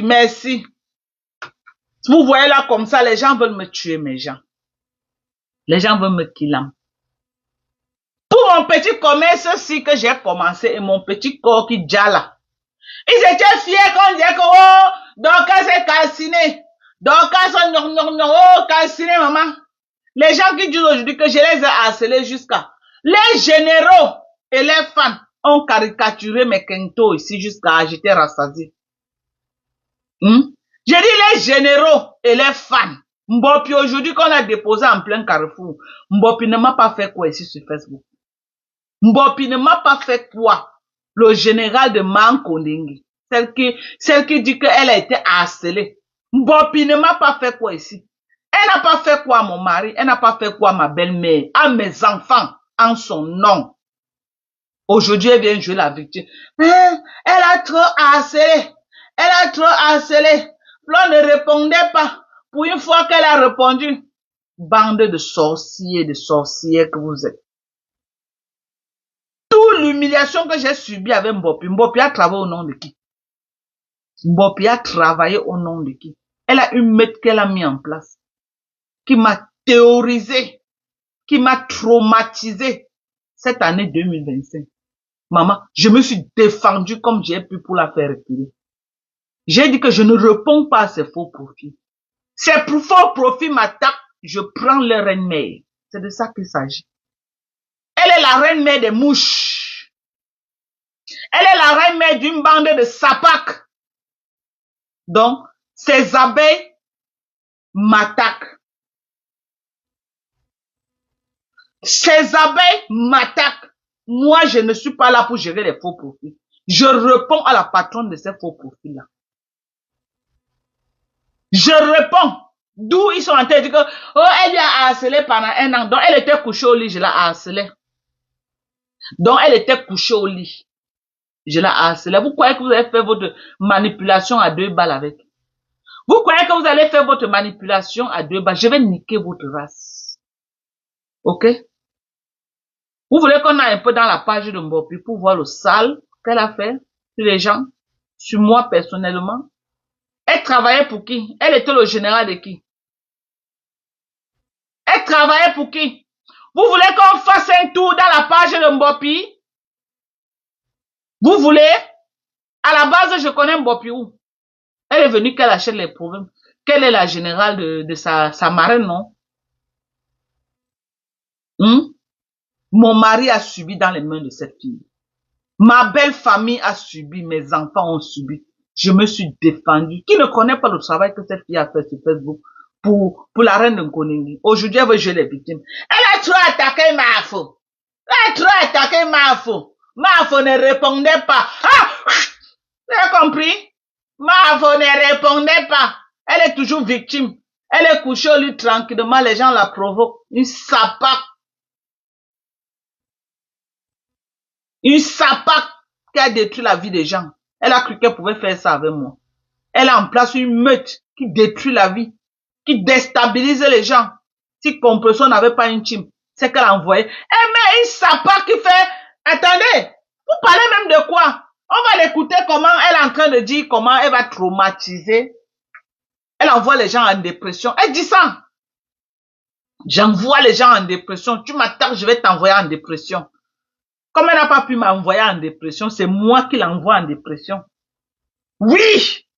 Merci. Vous voyez là comme ça, les gens veulent me tuer, mes gens. Les gens veulent me killer. Pour mon petit commerce-ci que j'ai commencé et mon petit corps qui déjà là. Ils étaient fiers quand on disait que, oh, Dorcas est calciné. Dorcas, oh, calciné, maman. Les gens qui disent aujourd'hui que je les ai harcelés jusqu'à... Les généraux et les fans ont caricaturé mes quintos ici jusqu'à agiter Rassasi. J'ai dit les généraux et les fans. Mbopi aujourd'hui qu'on a déposé en plein Carrefour. Mbopi ne m'a pas fait quoi ici sur Facebook. Mbopi ne m'a pas fait quoi. Le général de Mankondingi. Celle qui dit qu'elle a été harcelée. Mbopi ne m'a pas fait quoi ici. Elle n'a pas fait quoi à mon mari. Elle n'a pas fait quoi à ma belle-mère. À mes enfants. En son nom. Aujourd'hui, elle vient jouer la victime. Elle a trop harcelé. Elle a trop harcelé. Flo ne répondait pas. Pour une fois qu'elle a répondu. Bande de sorciers, de sorcières que vous êtes. Toute l'humiliation que j'ai subie avec Mbopi. Mbopi a travaillé au nom de qui? Mbopi a travaillé au nom de qui? Elle a une maître qu'elle a mis en place. Qui m'a théorisé. Qui m'a traumatisé. Cette année 2025. Maman, je me suis défendue comme j'ai pu pour la faire reculer. J'ai dit que je ne réponds pas à ces faux profils. Ces faux profils m'attaquent, je prends leur reine-mère. C'est de ça qu'il s'agit. Elle est la reine-mère des mouches. Elle est la reine-mère d'une bande de sapacs. Donc, ces abeilles m'attaquent. Ces abeilles m'attaquent. Moi, je ne suis pas là pour gérer les faux profils. Je réponds à la patronne de ces faux profils-là. Je réponds. D'où ils sont en train de dire que, oh, elle lui a harcelé pendant 1 an. Donc, elle était couchée au lit, je la harcelais. Donc, elle était couchée au lit. Je la harcelais. Vous croyez que vous allez faire votre manipulation à 2 balles avec? Vous croyez que vous allez faire votre manipulation à 2 balles? Je vais niquer votre race. Ok? Vous voulez qu'on aille un peu dans la page de Mbopi pour voir le sale qu'elle a fait sur les gens, sur moi personnellement? Elle travaillait pour qui? Elle était le général de qui? Elle travaillait pour qui? Vous voulez qu'on fasse un tour dans la page de Mbopi? Vous voulez? À la base, je connais Mbopi où? Elle est venue qu'elle achète les problèmes. Quelle est la générale de sa marraine, non? Mon mari a subi dans les mains de cette fille. Ma belle famille a subi, mes enfants ont subi. Je me suis défendue. Qui ne connaît pas le travail que cette fille a fait sur Facebook pour la reine de Nkoningi? Aujourd'hui, elle veut jouer les victimes. Elle a trop attaqué Mafo. Elle a trop attaqué Mafo. Mafo ne répondait pas. Ah! Vous avez compris? Mafo ne répondait pas. Elle est toujours victime. Elle est couchée au lit tranquillement. Les gens la provoquent. Une sapac. Une sapac qui a détruit la vie des gens. Elle a cru qu'elle pouvait faire ça avec moi. Elle a en place une meute qui détruit la vie, qui déstabilise les gens. Si Compression n'avait pas une team, c'est qu'elle a envoyé. Elle met une sapac qui fait... Attendez, vous parlez même de quoi? On va l'écouter comment elle est en train de dire comment elle va traumatiser. Elle envoie les gens en dépression. Elle dit ça. J'envoie les gens en dépression. Tu m'attaques, je vais t'envoyer en dépression. Comme elle n'a pas pu m'envoyer en dépression, c'est moi qui l'envoie en dépression. Oui!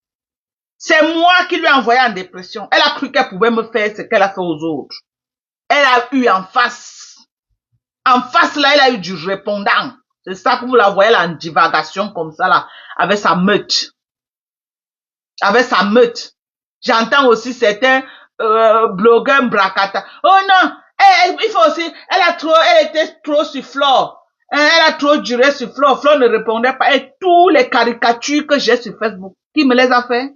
C'est moi qui lui ai envoyé en dépression. Elle a cru qu'elle pouvait me faire ce qu'elle a fait aux autres. Elle a eu en face. En face, là, elle a eu du répondant. C'est ça que vous la voyez là en divagation comme ça, là, avec sa meute. Avec sa meute. J'entends aussi certains blogueurs bracata. Oh non! Il faut aussi, elle était trop sur Flore. Elle a trop duré sur Flore. Flore ne répondait pas. Et tous les caricatures que j'ai sur Facebook, qui me les a fait?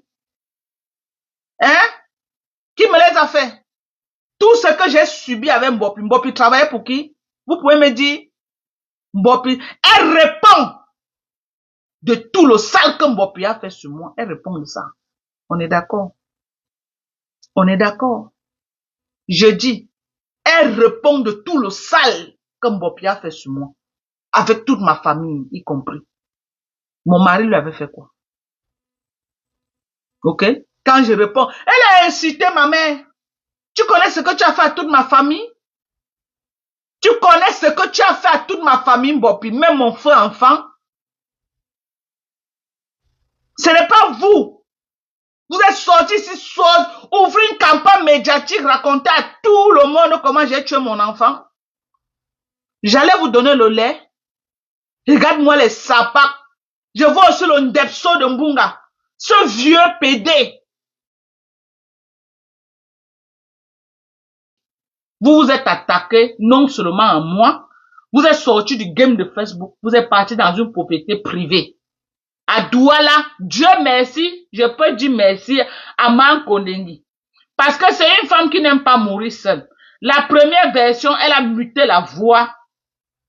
Hein? Qui me les a fait? Tout ce que j'ai subi avec Mbopi. Mbopi travaillait pour qui? Vous pouvez me dire? Mbopi, elle répond de tout le sale que Mbopi a fait sur moi. Elle répond de ça. On est d'accord? On est d'accord? Je dis, elle répond de tout le sale que Mbopi a fait sur moi. Avec toute ma famille, y compris. Mon mari lui avait fait quoi? Ok? Quand je réponds, elle a incité ma mère. Tu connais ce que tu as fait à toute ma famille? Tu connais ce que tu as fait à toute ma famille, Mbopi, même mon frère enfant? Ce n'est pas vous. Vous êtes sortis ici, ouvrir une campagne médiatique, raconter à tout le monde comment j'ai tué mon enfant. J'allais vous donner le lait. Regarde-moi les sapacs. Je vois aussi le Ndepso de Mbunga. Ce vieux PD. Vous vous êtes attaqué non seulement à moi, vous êtes sorti du game de Facebook, vous êtes parti dans une propriété privée. À Douala, Dieu merci, je peux dire merci à Mankondengi. Parce que c'est une femme qui n'aime pas mourir seule. La première version, elle a muté la voix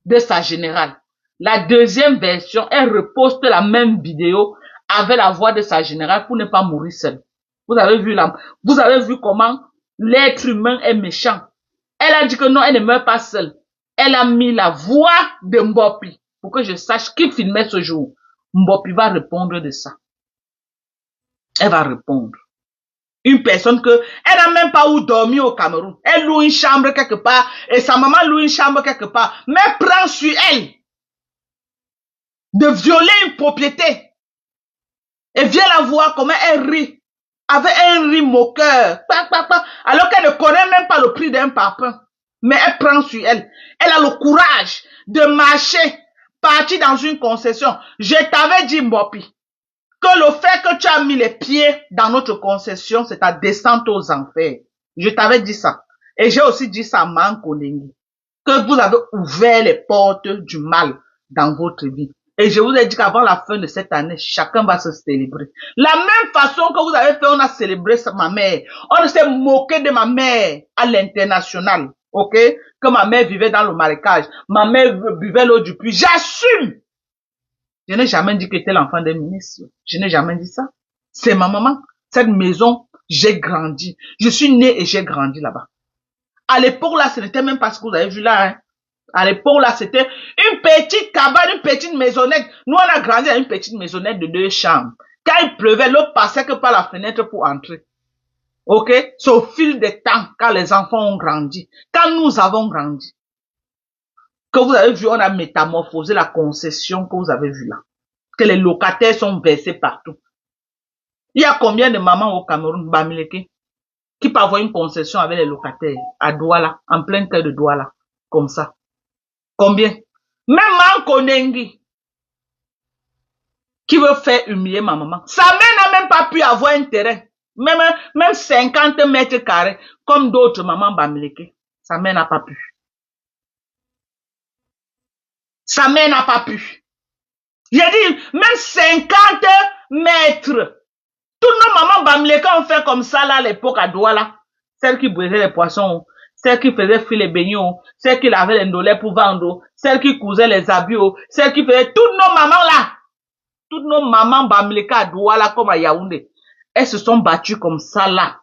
de sa générale. La deuxième version, elle reposte la même vidéo avec la voix de sa générale pour ne pas mourir seule. Vous avez vu comment l'être humain est méchant. Elle a dit que non, elle ne meurt pas seule. Elle a mis la voix de Mbopi pour que je sache qui filmait ce jour. Mbopi va répondre de ça. Elle va répondre. Une personne elle n'a même pas où dormir au Cameroun. Elle loue une chambre quelque part et sa maman loue une chambre quelque part. Mais prend sur elle de violer une propriété. Et vient la voir comment elle rit. Avec un rire moqueur. Alors qu'elle ne connaît même pas le prix d'un parpaing. Mais elle prend sur elle. Elle a le courage de marcher, partir dans une concession. Je t'avais dit, Mbopi, que le fait que tu as mis les pieds dans notre concession, c'est ta descente aux enfers. Je t'avais dit ça. Et j'ai aussi dit ça à Mankondengi. Que vous avez ouvert les portes du mal dans votre vie. Et je vous ai dit qu'avant la fin de cette année, chacun va se célébrer. La même façon que vous avez fait, on a célébré ma mère. On s'est moqué de ma mère à l'international. Ok? Que ma mère vivait dans le marécage. Ma mère buvait l'eau du puits. J'assume! Je n'ai jamais dit que j'étais l'enfant d'un ministre. Je n'ai jamais dit ça. C'est ma maman. Cette maison, j'ai grandi. Je suis né et j'ai grandi là-bas. À l'époque là, ce n'était même pas ce que vous avez vu là. Hein. À l'époque là, c'était une petite cabane, une petite maisonnette. Nous, on a grandi à une petite maisonnette de 2 chambres. Quand il pleuvait, l'eau passait que par la fenêtre pour entrer. Ok? C'est au fil des temps, quand les enfants ont grandi, quand nous avons grandi, que vous avez vu, on a métamorphosé la concession que vous avez vu là. Que les locataires sont versés partout. Il y a combien de mamans au Cameroun, Bamileke, qui peuvent avoir une concession avec les locataires à Douala, en plein cœur de Douala, comme ça? Combien? Même Mankondengi, qui veut faire humilier ma maman. Sa mère n'a même pas pu avoir un terrain. Même 50 mètres carrés, comme d'autres mamans Bamileke. Sa mère n'a pas pu. Sa mère n'a pas pu. J'ai dit, même 50 mètres. Toutes nos mamans Bamileke ont fait comme ça là à l'époque à Douala. Celles qui brisaient les poissons, celles qui faisaient fuir les beignets, celles qui lavaient les ndolets pour vendre, celles qui cousaient les habits, celles qui faisaient toutes nos mamans là. Toutes nos mamans Bamileke à Douala comme à Yaoundé. Elles se sont battues comme ça là.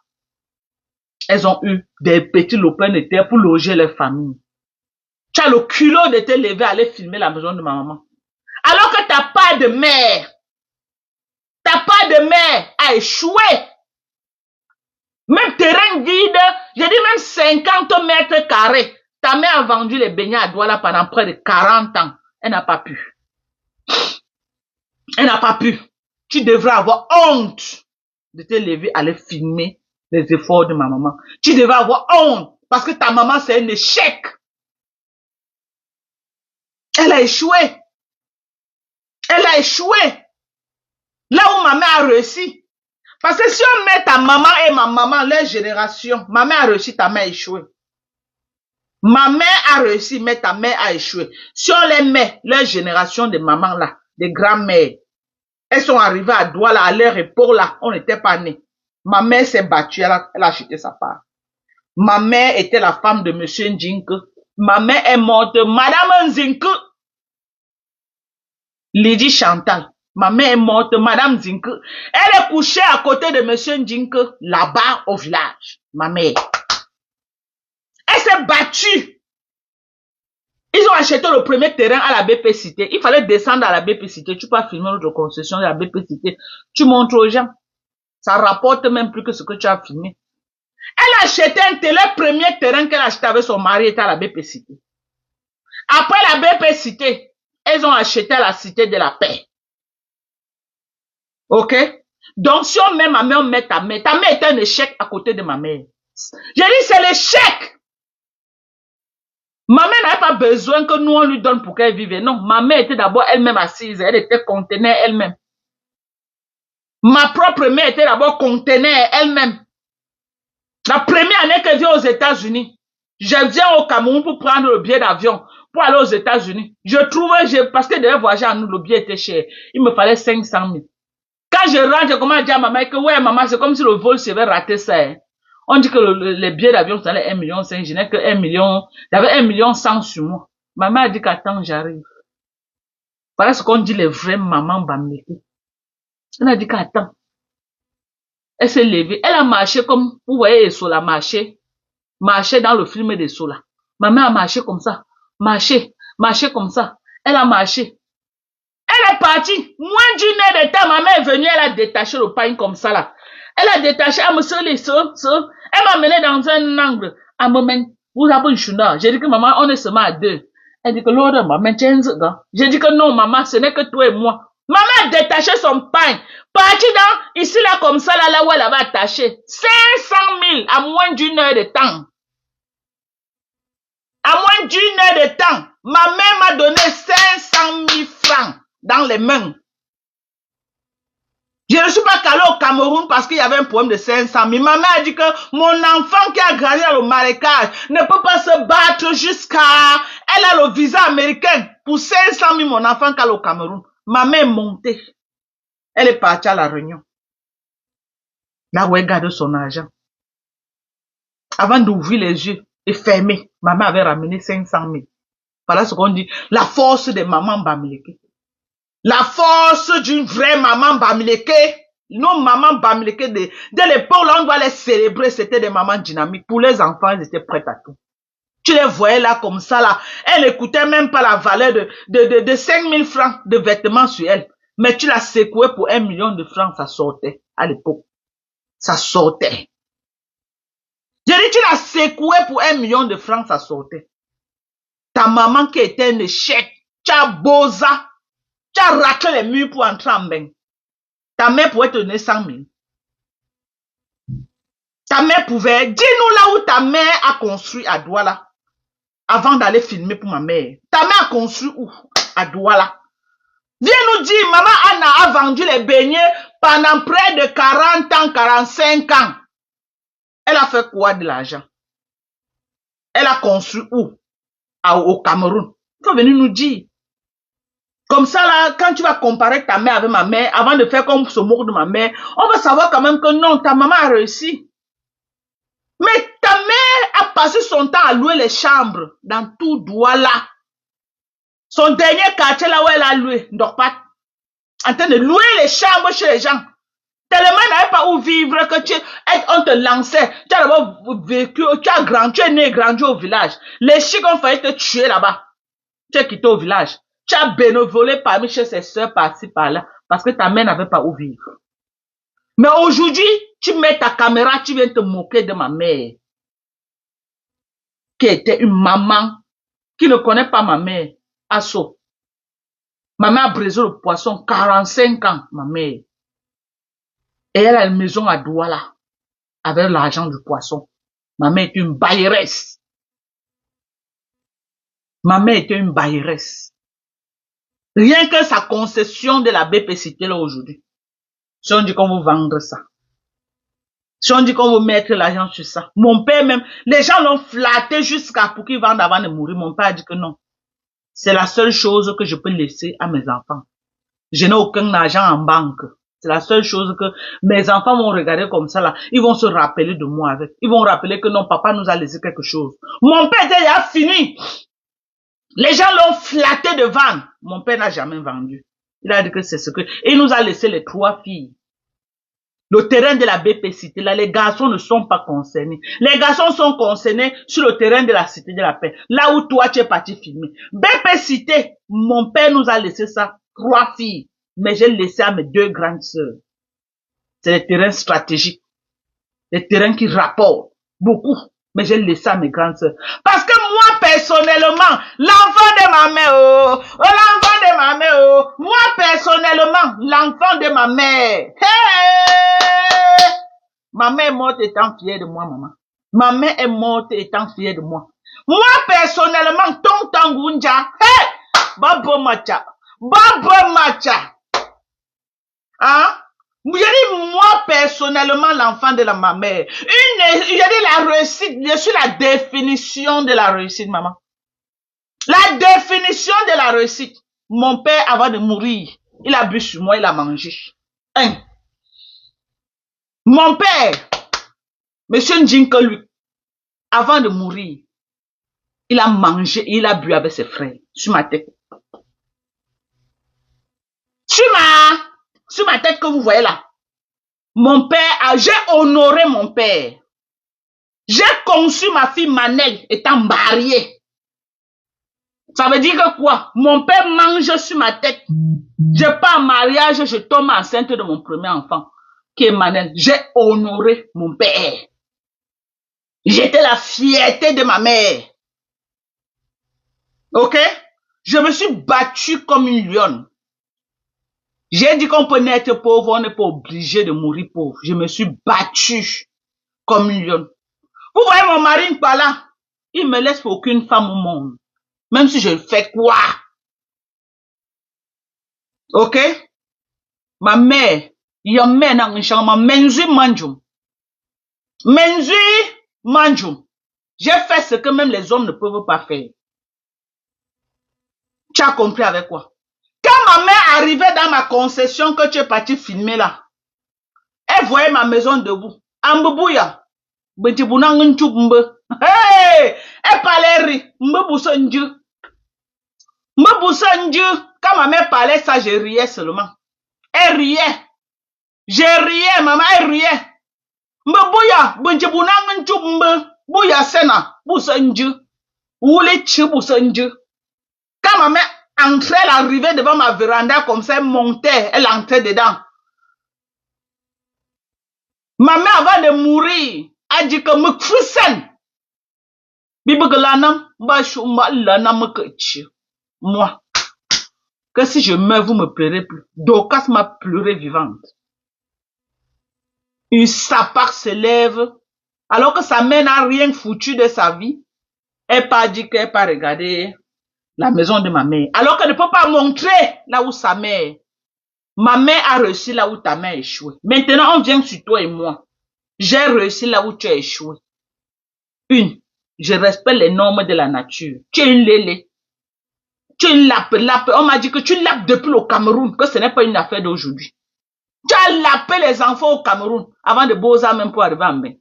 Elles ont eu des petits lopins de terre pour loger leurs familles. Tu as le culot de te lever à aller filmer la maison de ma maman. Alors que t'as pas de mère. T'as pas de mère a échoué. Même terrain vide, j'ai dit même 50 mètres carrés. Ta mère a vendu les beignets à Douala pendant près de 40 ans. Elle n'a pas pu. Elle n'a pas pu. Tu devrais avoir honte de te lever, aller filmer les efforts de ma maman. Tu devrais avoir honte parce que ta maman c'est un échec. Elle a échoué. Elle a échoué. Là où ma mère a réussi. Parce que si on met ta maman et ma maman, leur génération, ma mère a réussi, ta mère a échoué. Ma mère a réussi, mais ta mère a échoué. Si on les met, leur génération de mamans là, des grands-mères, elles sont arrivées à Douala, à leur époque là, on n'était pas nés. Ma mère s'est battue, elle a acheté sa part. Ma mère était la femme de monsieur Ndjinke. Ma mère est morte, Madame Nzinke. Lydie Chantal. Ma mère est morte, Madame Nzinke. Elle est couchée à côté de monsieur Ndjinke, là-bas au village. Ma mère. Elle s'est battue. Ils ont acheté le premier terrain à la BP Cité. Il fallait descendre à la BP Cité. Tu peux filmer notre concession de la BP Cité. Tu montres aux gens. Ça rapporte même plus que ce que tu as filmé. Elle a acheté un terrain, le premier terrain qu'elle a acheté avec son mari était à la BP Cité. Après la BP Cité, elles ont acheté à la Cité de la Paix. Ok? Donc, si on met ma mère, on met ta mère. Ta mère est un échec à côté de ma mère. J'ai dit, c'est l'échec. Ma mère n'avait pas besoin que nous, on lui donne pour qu'elle vive. Non, ma mère était d'abord elle-même assise. Elle était contenue elle-même. Ma propre mère était d'abord contenue elle-même. La première année qu'elle vient aux États-Unis, je viens au Cameroun pour prendre le billet d'avion pour aller aux États-Unis. Je trouvais, parce que je devais voyager à nous, le billet était cher. Il me fallait 500 000. Quand je rentre, je commence à dire à maman que ouais, maman, c'est comme si le vol s'avait raté ça. Hein. On dit que les billets d'avion, ça allait 1,5 million. Je n'ai que 1 million. J'avais 1,1 million sur moi. Maman a dit qu'attends, j'arrive. Voilà ce qu'on dit les vraies mamans bamléké. Elle a dit qu'attends. Elle s'est levée. Elle a marché comme, vous voyez, Sola marcher. Marcher dans le film de Sola. Maman a marché comme ça. Marché comme ça. Elle a marché. Elle est partie. Moins d'une heure de temps, maman est venue, elle a détaché le pain comme ça là. Elle a détaché, elle me soulé, elle m'a mené dans un angle. Elle me mène, vous avez une chouna. J'ai dit que maman, on est seulement à deux. Elle dit que l'autre, maman, tiens, j'ai dit que non, maman, ce n'est que toi et moi. Maman a détaché son pain. Partie dans, ici là, comme ça là où elle avait attaché. 500 000 à moins d'une heure de temps. À moins d'une heure de temps. Ma mère m'a donné 500 000 francs dans les mains. Je ne suis pas calé au Cameroun parce qu'il y avait un problème de 500 000. Ma mère a dit que mon enfant qui a grandi dans le marécage ne peut pas se battre jusqu'à... Elle a le visa américain. Pour 500 000, mon enfant qui est au Cameroun. Ma mère est montée. Elle est partie à la réunion. Là où elle garde son argent. Avant d'ouvrir les yeux et fermer, ma mère avait ramené 500 000. Voilà ce qu'on dit. La force des mamans bamléké. La force d'une vraie maman bamléké. Nos mamans bamléké, dès l'époque, là, on doit les célébrer. C'était des mamans dynamiques. Pour les enfants, elles étaient prêtes à tout. Tu les voyais là, comme ça, là. Elles n'écoutaient même pas la valeur de 5 000 francs de vêtements sur elles. Mais tu la secouais pour 1 million de francs, ça sortait à l'époque. Ça sortait. J'ai dit, tu la secouais pour 1 million de francs, ça sortait. Ta maman qui était un échec, tu as bosa. Tu as raclé les murs pour entrer en bain. Ta mère pouvait te donner 100 000. Ta mère pouvait... Dis-nous là où ta mère a construit à Douala. Avant d'aller filmer pour ma mère. Ta mère a construit où? À Douala. Viens nous dire, maman Anna a vendu les beignets pendant près de 40 ans, 45 ans. Elle a fait quoi de l'argent? Elle a construit où? Au Cameroun. Il faut venir nous dire. Comme ça, là, quand tu vas comparer ta mère avec ma mère, avant de faire comme ce mot de ma mère, on va savoir quand même que non, ta maman a réussi. Mais ta mère a passé son temps à louer les chambres dans tout Douala. Son dernier quartier là où elle a loué, Ndokpat, en train de louer les chambres chez les gens. Tellement elle n'avait pas où vivre que on te lançait. Tu as d'abord vécu, tu es né et grandi au village. Les chics ont failli te tuer là-bas. Tu es quitté au village. Tu as bénévolé parmi chez ses soeurs par-ci par-là parce que ta mère n'avait pas où vivre. Mais aujourd'hui, tu mets ta caméra, tu viens te moquer de ma mère. Qui était une maman qui ne connaît pas ma mère. Asso. Ma mère a brisé le poisson 45 ans, ma mère. Et elle a une maison à Douala avec l'argent du poisson. Ma mère est une bailleresse. Ma mère était une bailleresse. Rien que sa concession de la BP Cité là aujourd'hui. Si on dit qu'on veut vendre ça. Si on dit qu'on veut mettre l'argent sur ça. Mon père même, les gens l'ont flatté jusqu'à pour qu'ils vendent avant de mourir. Mon père a dit que non. C'est la seule chose que je peux laisser à mes enfants. Je n'ai aucun argent en banque. C'est la seule chose que mes enfants vont regarder comme ça là. Ils vont se rappeler de moi avec. Ils vont rappeler que non, papa nous a laissé quelque chose. Mon père était déjà fini. Les gens l'ont flatté de vendre. Mon père n'a jamais vendu. Il a dit que c'est ce que... Et il nous a laissé les 3 filles. Le terrain de la BP Cité, là, les garçons ne sont pas concernés. Les garçons sont concernés sur le terrain de la Cité de la Paix. Là où toi, tu es parti filmer. BP Cité, mon père nous a laissé ça. 3 filles. Mais j'ai laissé à mes 2 grandes sœurs. C'est les terrains stratégiques. Les terrains qui rapportent beaucoup. Mais j'ai laissé à mes grandes sœurs. Parce que moi, personnellement, l'enfant de ma mère, l'enfant de ma mère, moi, personnellement, l'enfant de ma mère, hey! Ma mère est morte étant fière de moi, maman. Ma mère est morte étant fière de moi. Moi, personnellement, Tonton Gunja, hey! Babo Macha. Babo Macha. Hein? Je dis moi personnellement l'enfant de ma mère. Je dis la réussite, je suis la définition de la réussite, maman. La définition de la réussite. Mon père, avant de mourir, il a bu sur moi, il a mangé. Hein? Mon père, monsieur Ndjinko, lui, avant de mourir, il a mangé, il a bu avec ses frères, sur ma tête. Sur ma tête que vous voyez là. Mon père, j'ai honoré mon père. J'ai conçu ma fille Manel étant mariée. Ça veut dire que quoi? Mon père mange sur ma tête. Je pars en mariage, je tombe enceinte de mon premier enfant, qui est Manel. J'ai honoré mon père. J'étais la fierté de ma mère. Ok? Je me suis battue comme une lionne. J'ai dit qu'on peut naître pauvre, on n'est pas obligé de mourir pauvre. Je me suis battue comme une lionne. Vous voyez mon mari par là, il me laisse pour aucune femme au monde. Même si je fais quoi. Ok? Ma mère, il y a ma menzu manjum. Menzu manjum. J'ai fait ce que même les hommes ne peuvent pas faire. Tu as compris avec quoi? Quand ma mère arrivait dans ma concession que tu es parti filmer là, elle voyait ma maison debout. Ambouya. Hey! Elle parlait quand ma mère parlait ça, je riais seulement. Elle riait. Je riais, maman, elle riait. Quand ma mère entrait, elle arrivait devant ma véranda comme ça, elle montait, elle entrait dedans. Ma mère avant de mourir a dit que me frussen. Moi, que si je meurs, vous me pleurez plus. Dorcas m'a pleuré vivante. Une sapard se lève, alors que sa mère n'a rien foutu de sa vie. Elle pas dit qu'elle pas regarder la maison de ma mère. Alors qu'elle ne peut pas montrer là où sa mère. Ma mère a réussi là où ta mère a échoué. Maintenant, on vient sur toi et moi. J'ai réussi là où tu as échoué. Je respecte les normes de la nature. Tu es une lélé. Tu es une lape. On m'a dit que tu lapes depuis le Cameroun, que ce n'est pas une affaire d'aujourd'hui. Tu as lapé les enfants au Cameroun avant de Beaux-Arts même pour arriver en bain.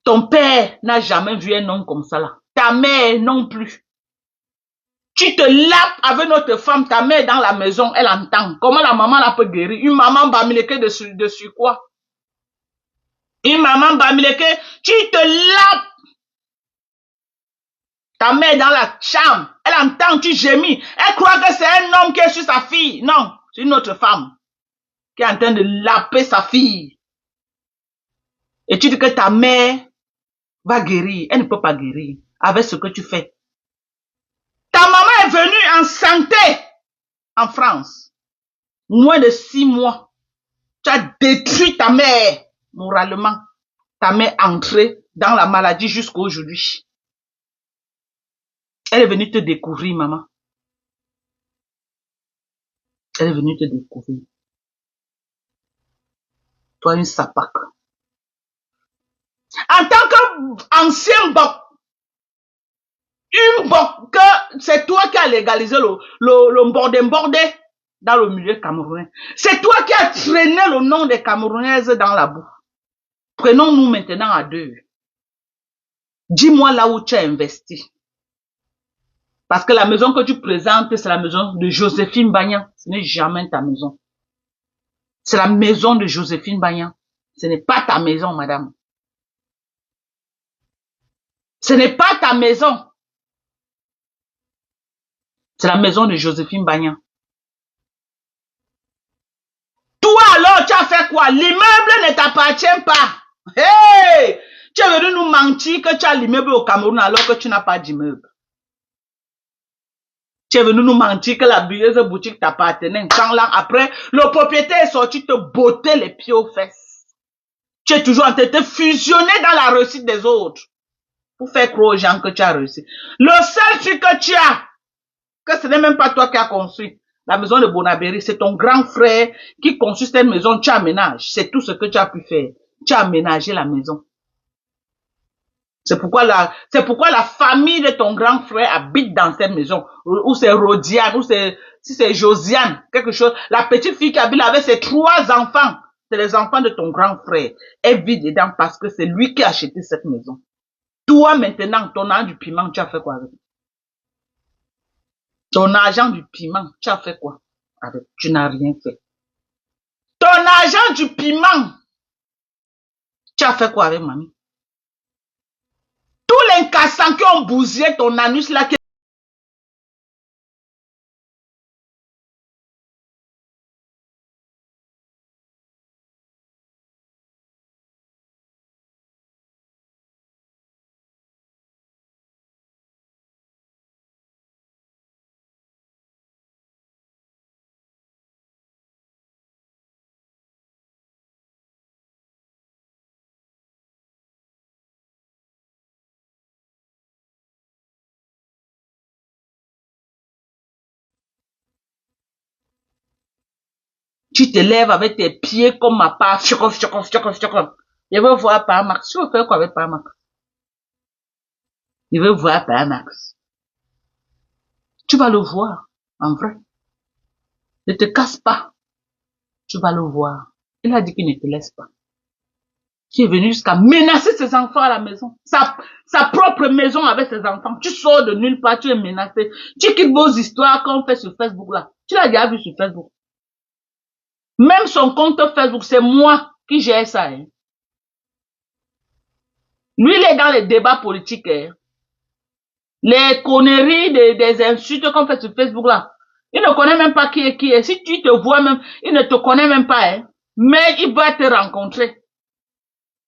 Ton père n'a jamais vu un homme comme ça là. Ta mère non plus. Tu te lapes avec notre femme, ta mère dans la maison, elle entend. Comment la maman la peut guérir? Une maman bamileke dessus quoi? Une maman bamileke, tu te lapes. Ta mère dans la chambre, elle entend, tu gémis. Elle croit que c'est un homme qui est sur sa fille. Non, c'est une autre femme qui est en train de laper sa fille. Et tu dis que ta mère va guérir. Elle ne peut pas guérir avec ce que tu fais. Ta maman est venue en santé en France. Moins de 6 mois. Tu as détruit ta mère moralement. Ta mère est entrée dans la maladie jusqu'à aujourd'hui. Elle est venue te découvrir, maman. Elle est venue te découvrir. Toi, une sapac. En tant qu'ancien boc, une boc, que c'est toi qui as légalisé le bordé dans le milieu camerounais. C'est toi qui as traîné le nom des Camerounaises dans la boue. Prenons-nous maintenant à deux. Dis-moi là où tu as investi. Parce que la maison que tu présentes, c'est la maison de Joséphine Bagnan. Ce n'est jamais ta maison. C'est la maison de Joséphine Bagnan. Ce n'est pas ta maison, madame. Ce n'est pas ta maison. C'est la maison de Joséphine Bagnan. Toi alors, tu as fait fait quoi? L'immeuble ne t'appartient pas. Hey! Tu es venu nous mentir que tu as l'immeuble au Cameroun alors que tu n'as pas d'immeuble. Tu es venu nous mentir que la boutique t'appartenait. Quand là, après, le propriétaire est sorti te botter les pieds aux fesses. Tu es toujours en train de te fusionner dans la réussite des autres. Pour faire croire aux gens que tu as réussi. Le seul truc que tu as, que ce n'est même pas toi qui as construit, la maison de Bonabéry, c'est ton grand frère qui construit cette maison, tu aménages. C'est tout ce que tu as pu faire. Tu as aménagé la maison. C'est pourquoi la famille de ton grand frère habite dans cette maison. Ou c'est Rodiane, ou si c'est Josiane, quelque chose. La petite fille qui habite avec ses 3 enfants, c'est les enfants de ton grand frère. Elle vit dedans parce que c'est lui qui a acheté cette maison. Toi, maintenant, ton argent du piment, tu as fait quoi avec? Ton argent du piment, tu as fait quoi avec? Tu n'as rien fait. Ton argent du piment, tu as fait quoi avec, mamie? Tous les cassants qui ont bousillé ton anus là, tu te lèves avec tes pieds comme ma part. Je veux voir par Max. Tu veux faire quoi avec par Max? Je veux voir par Max. Tu vas le voir, en vrai. Ne te casse pas. Tu vas le voir. Il a dit qu'il ne te laisse pas. Tu es venu jusqu'à menacer ses enfants à la maison. Sa propre maison avec ses enfants. Tu sors de nulle part, tu es menacé. Tu quittes vos histoires qu'on fait sur Facebook là. Tu l'as déjà vu sur Facebook. Même son compte Facebook, c'est moi qui gère ça. Hein. Lui, il est dans les débats politiques. Hein. Les conneries, des insultes qu'on fait sur Facebook là. Il ne connaît même pas qui est qui est. Si tu te vois même, il ne te connaît même pas. Hein. Mais il va te rencontrer.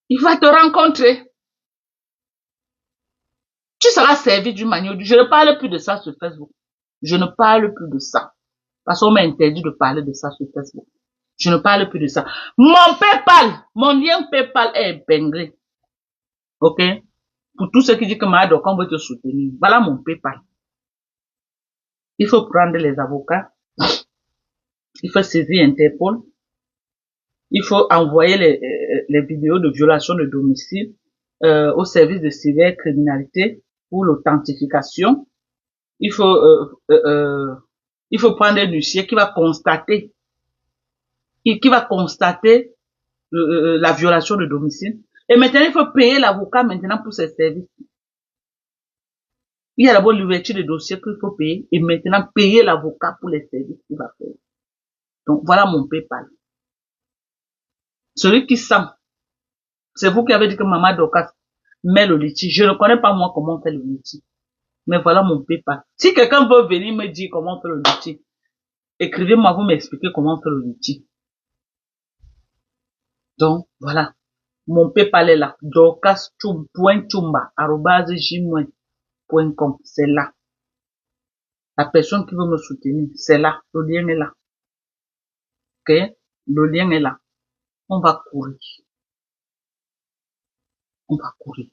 Il va te rencontrer. Tu seras servi d'une manière ou d'une autre. Je ne parle plus de ça sur Facebook. Je ne parle plus de ça. Parce qu'on m'a interdit de parler de ça sur Facebook. Je ne parle plus de ça. Mon PayPal, mon lien PayPal est épinglé. Ok? Pour tous ceux qui disent que Maado, on veut te soutenir. Voilà mon PayPal. Il faut prendre les avocats. Il faut saisir Interpol. Il faut envoyer les vidéos de violation de domicile au service de cybercriminalité pour l'authentification. Il faut prendre un huissier qui va constater la violation de domicile. Et maintenant, il faut payer l'avocat maintenant pour ses services. Il y a d'abord l'ouverture de dossier qu'il faut payer et maintenant payer l'avocat pour les services qu'il va faire. Donc, voilà mon PayPal. Celui qui sent, c'est vous qui avez dit que Maman Dorcas met le litige. Je ne connais pas moi comment on fait le litige. Mais voilà mon PayPal. Si quelqu'un veut venir me dire comment on fait le litige, écrivez-moi, vous m'expliquez comment on fait le litige. Donc, voilà. Mon PayPal est là. dorcas.chumba@gmail.com. C'est là. La personne qui veut me soutenir, c'est là. Le lien est là. Ok? Le lien est là. On va courir. On va courir.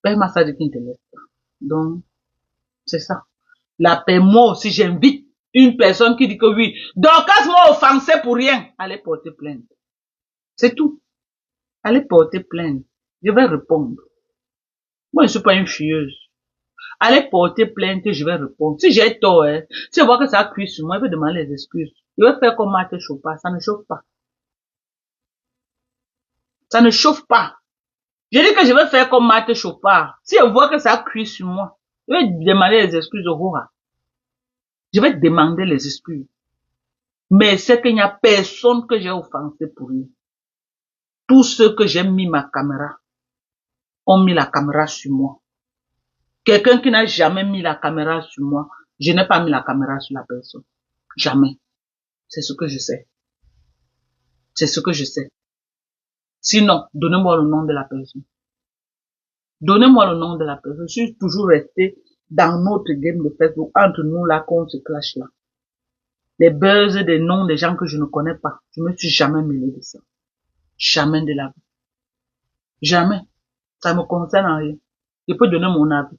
Paye-moi ça de qui ne te laisse pas. Donc, c'est ça. La paix, moi aussi, j'invite une personne qui dit que oui, Dorcas m'a offensé pour rien. Allez porter plainte. C'est tout. Allez porter plainte. Je vais répondre. Moi, je ne suis pas une fuyeuse. Allez porter plainte, je vais répondre. Si j'ai tort, hein, si je vois que ça a cuit sur moi, je vais demander les excuses. Je vais faire comme Marthe Chopin. Ça ne chauffe pas. Ça ne chauffe pas. Je dis que je vais faire comme Marthe Chopin. Si je vois que ça a cuit sur moi, je vais demander les excuses au roi. Je vais demander les excuses. Mais c'est qu'il n'y a personne que j'ai offensé pour lui. Tous ceux que j'ai mis ma caméra ont mis la caméra sur moi. Quelqu'un qui n'a jamais mis la caméra sur moi, je n'ai pas mis la caméra sur la personne. Jamais. C'est ce que je sais. C'est ce que je sais. Sinon, donnez-moi le nom de la personne. Donnez-moi le nom de la personne. Je suis toujours resté dans notre game de Facebook, entre nous là, qu'on se clash là. Les buzz des noms des gens que je ne connais pas. Je me suis jamais mêlé de ça. Jamais de la vie. Jamais. Ça me concerne en rien. Je peux donner mon avis.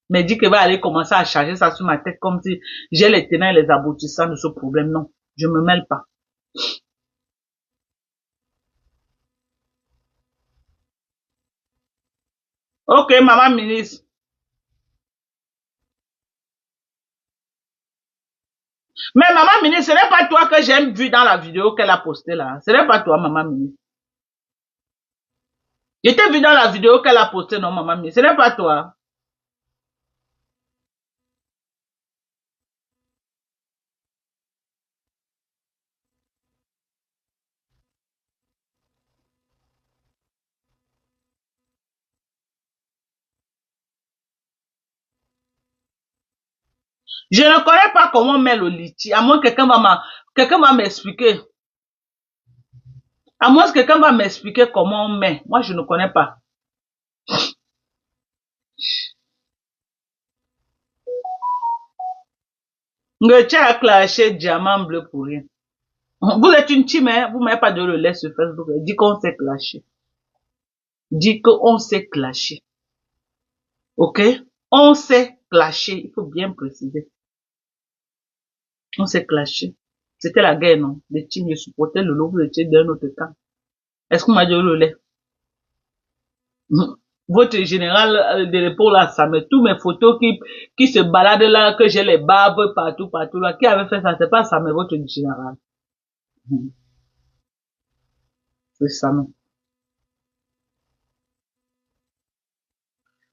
Mais dire que va aller commencer à charger ça sur ma tête comme si j'ai les tenants et les aboutissants de ce problème. Non. Je me mêle pas. Ok, maman ministre. Mais maman ministre, ce n'est pas toi que j'ai vu dans la vidéo qu'elle a postée là. Ce n'est pas toi, maman ministre. Je t'ai vu dans la vidéo qu'elle a postée, non, maman ministre. Ce n'est pas toi. Je ne connais pas comment on met le litchi, à moins que quelqu'un va m'expliquer. À moins que quelqu'un va m'expliquer comment on met. Moi, je ne connais pas. Le tien a clashé diamant bleu pour rien. Vous êtes une team, hein? Vous m'avez pas de relais sur Facebook. Dis qu'on s'est clashé. Dis qu'on s'est clashé. Ok? On s'est clashé. Il faut bien préciser. On s'est clashé. C'était la guerre, non? Les teams, je supportais le lot, vous étiez d'un autre camp. Est-ce qu'on m'a dit le lait? Votre général de l'épaule là, ça met tous mes photos qui se baladent là, que j'ai les barbes partout là. Qui avait fait ça? C'est pas ça, mais votre général. C'est ça, non?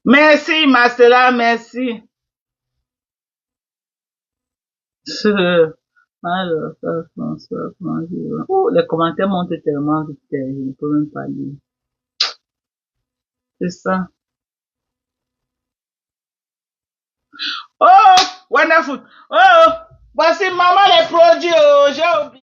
Merci, Marcella, merci. Alors, ça, François, oh, les commentaires montent tellement vite, je ne peux même pas lire. C'est ça. Oh, wonderful. Oh, voici maman les produits. Oh, j'ai oublié.